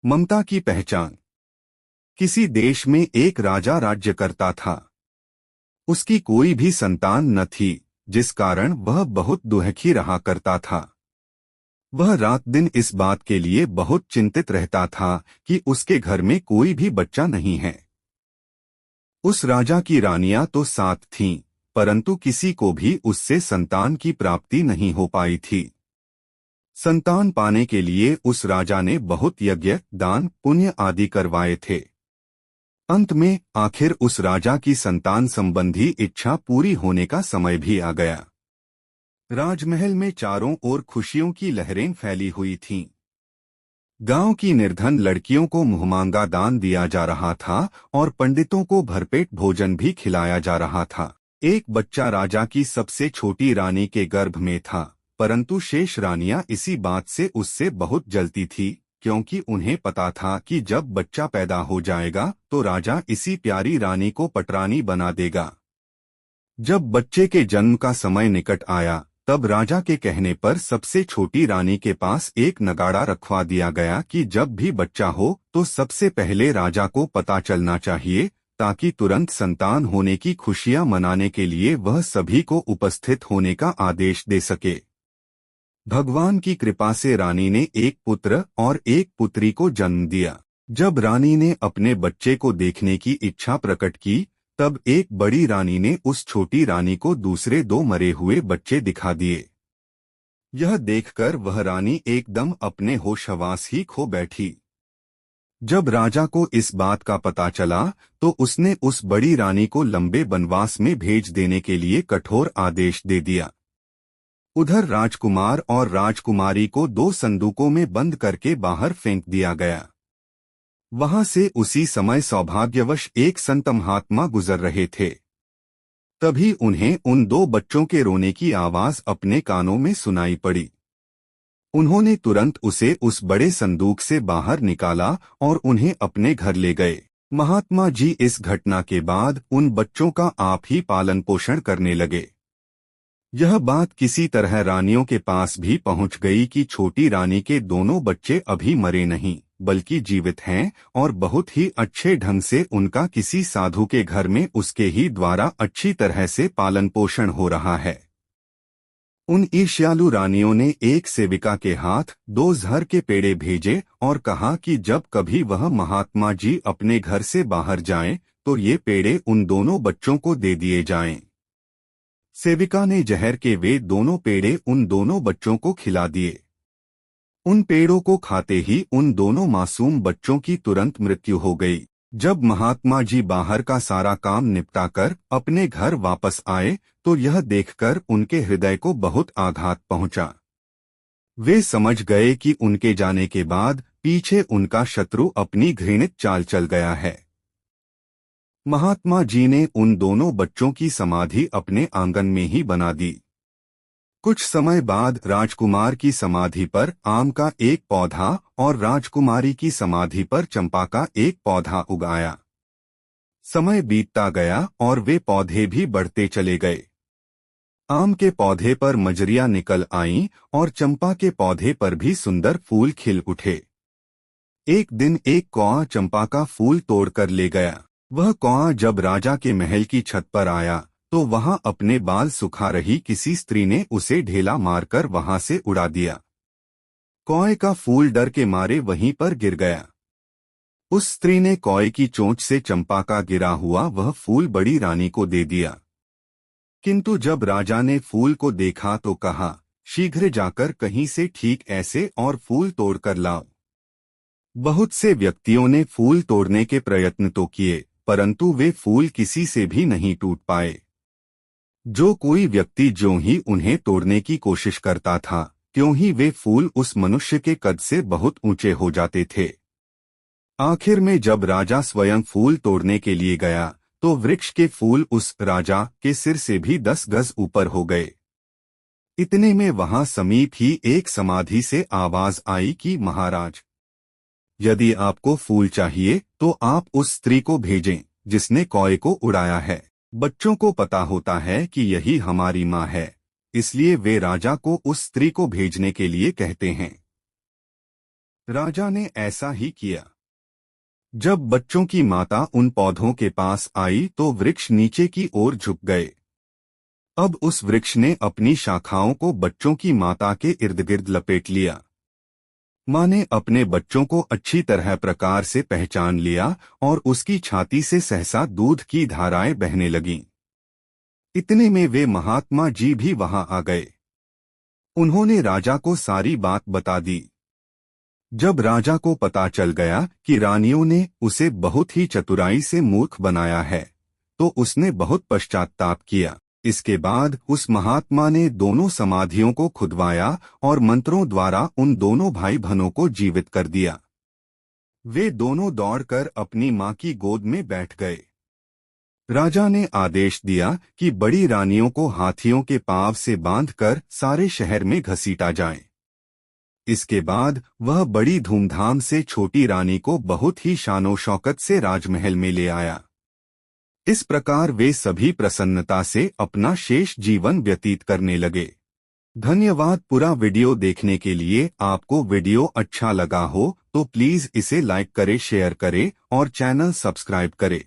ममता की पहचान। किसी देश में एक राजा राज्य करता था। उसकी कोई भी संतान न थी, जिस कारण वह बहुत दुखी रहा करता था। वह रात दिन इस बात के लिए बहुत चिंतित रहता था कि उसके घर में कोई भी बच्चा नहीं है। उस राजा की रानियां तो 7 थीं, परंतु किसी को भी उससे संतान की प्राप्ति नहीं हो पाई थी। संतान पाने के लिए उस राजा ने बहुत यज्ञ, दान, पुण्य आदि करवाए थे। अंत में आखिर उस राजा की संतान संबंधी इच्छा पूरी होने का समय भी आ गया। राजमहल में चारों ओर खुशियों की लहरें फैली हुई थीं। गांव की निर्धन लड़कियों को मुहमांगा दान दिया जा रहा था और पंडितों को भरपेट भोजन भी खिलाया जा रहा था। एक बच्चा राजा की सबसे छोटी रानी के गर्भ में था, परंतु शेष रानियां इसी बात से उससे बहुत जलती थी, क्योंकि उन्हें पता था कि जब बच्चा पैदा हो जाएगा तो राजा इसी प्यारी रानी को पटरानी बना देगा। जब बच्चे के जन्म का समय निकट आया, तब राजा के कहने पर सबसे छोटी रानी के पास एक नगाड़ा रखवा दिया गया कि जब भी बच्चा हो तो सबसे पहले राजा को पता चलना चाहिए, ताकि तुरंत संतान होने की खुशियां मनाने के लिए वह सभी को उपस्थित होने का आदेश दे सके। भगवान की कृपा से रानी ने एक पुत्र और एक पुत्री को जन्म दिया। जब रानी ने अपने बच्चे को देखने की इच्छा प्रकट की, तब एक बड़ी रानी ने उस छोटी रानी को दूसरे 2 मरे हुए बच्चे दिखा दिए। यह देखकर वह रानी एकदम अपने होश-हवास ही खो बैठी। जब राजा को इस बात का पता चला, तो उसने उस बड़ी रानी को लंबे वनवास में भेज देने के लिए कठोर आदेश दे दिया। उधर राजकुमार और राजकुमारी को 2 संदूकों में बंद करके बाहर फेंक दिया गया। वहां से उसी समय सौभाग्यवश एक संत महात्मा गुजर रहे थे। तभी उन्हें उन 2 बच्चों के रोने की आवाज अपने कानों में सुनाई पड़ी। उन्होंने तुरंत उसे उस बड़े संदूक से बाहर निकाला और उन्हें अपने घर ले गए। महात्मा जी इस घटना के बाद उन बच्चों का आप ही पालन पोषण करने लगे। यह बात किसी तरह रानियों के पास भी पहुंच गई कि छोटी रानी के दोनों बच्चे अभी मरे नहीं, बल्कि जीवित हैं और बहुत ही अच्छे ढंग से उनका किसी साधु के घर में उसके ही द्वारा अच्छी तरह से पालन पोषण हो रहा है। उन ईर्ष्यालु रानियों ने एक सेविका के हाथ 2 जहर के पेड़े भेजे और कहा कि जब कभी वह महात्मा जी अपने घर से बाहर जाएं, तो ये पेड़े उन दोनों बच्चों को दे दिए जाएं। सेविका ने जहर के वे दोनों पेड़े उन दोनों बच्चों को खिला दिए। उन पेड़ों को खाते ही उन दोनों मासूम बच्चों की तुरंत मृत्यु हो गई। जब महात्मा जी बाहर का सारा काम निपटाकर अपने घर वापस आए, तो यह देखकर उनके हृदय को बहुत आघात पहुंचा। वे समझ गए कि उनके जाने के बाद पीछे उनका शत्रु अपनी घृणित चाल चल गया है। महात्मा जी ने उन दोनों बच्चों की समाधि अपने आंगन में ही बना दी। कुछ समय बाद राजकुमार की समाधि पर आम का एक पौधा और राजकुमारी की समाधि पर चंपा का एक पौधा उगाया। समय बीतता गया और वे पौधे भी बढ़ते चले गए। आम के पौधे पर मजरियां निकल आईं और चंपा के पौधे पर भी सुंदर फूल खिल उठे। एक दिन एक कौआ चंपा का फूल तोड़कर ले गया। वह कौआ जब राजा के महल की छत पर आया, तो वहां अपने बाल सुखा रही किसी स्त्री ने उसे ढेला मारकर वहां से उड़ा दिया। कौए का फूल डर के मारे वहीं पर गिर गया। उस स्त्री ने कौए की चोंच से चंपा का गिरा हुआ वह फूल बड़ी रानी को दे दिया। किंतु जब राजा ने फूल को देखा तो कहा, शीघ्र जाकर कहीं से ठीक ऐसे और फूल तोड़कर लाओ। बहुत से व्यक्तियों ने फूल तोड़ने के प्रयत्न तो किए, परंतु वे फूल किसी से भी नहीं टूट पाए। जो कोई व्यक्ति ज्यों ही उन्हें तोड़ने की कोशिश करता था, त्यों ही वे फूल उस मनुष्य के कद से बहुत ऊंचे हो जाते थे। आखिर में जब राजा स्वयं फूल तोड़ने के लिए गया, तो वृक्ष के फूल उस राजा के सिर से भी 10 गज ऊपर हो गए। इतने में वहां समीप ही एक समाधि से आवाज आई कि महाराज, यदि आपको फूल चाहिए तो आप उस स्त्री को भेजें जिसने कौए को उड़ाया है। बच्चों को पता होता है कि यही हमारी माँ है, इसलिए वे राजा को उस स्त्री को भेजने के लिए कहते हैं। राजा ने ऐसा ही किया। जब बच्चों की माता उन पौधों के पास आई तो वृक्ष नीचे की ओर झुक गए। अब उस वृक्ष ने अपनी शाखाओं को बच्चों की माता के इर्द गिर्द लपेट लिया। माँ ने अपने बच्चों को अच्छी तरह प्रकार से पहचान लिया और उसकी छाती से सहसा दूध की धाराएं बहने लगीं। इतने में वे महात्मा जी भी वहां आ गए। उन्होंने राजा को सारी बात बता दी। जब राजा को पता चल गया कि रानियों ने उसे बहुत ही चतुराई से मूर्ख बनाया है, तो उसने बहुत पश्चात्ताप किया। इसके बाद उस महात्मा ने दोनों समाधियों को खुदवाया और मंत्रों द्वारा उन दोनों भाई बहनों को जीवित कर दिया। वे दोनों दौड़कर अपनी मां की गोद में बैठ गए। राजा ने आदेश दिया कि बड़ी रानियों को हाथियों के पांव से बांधकर सारे शहर में घसीटा जाए। इसके बाद वह बड़ी धूमधाम से छोटी रानी को बहुत ही शानो शौकत से राजमहल में ले आया। इस प्रकार वे सभी प्रसन्नता से अपना शेष जीवन व्यतीत करने लगे। धन्यवाद। पूरा वीडियो देखने के लिए। आपको वीडियो अच्छा लगा हो तो प्लीज इसे लाइक करें, शेयर करें और चैनल सब्सक्राइब करें।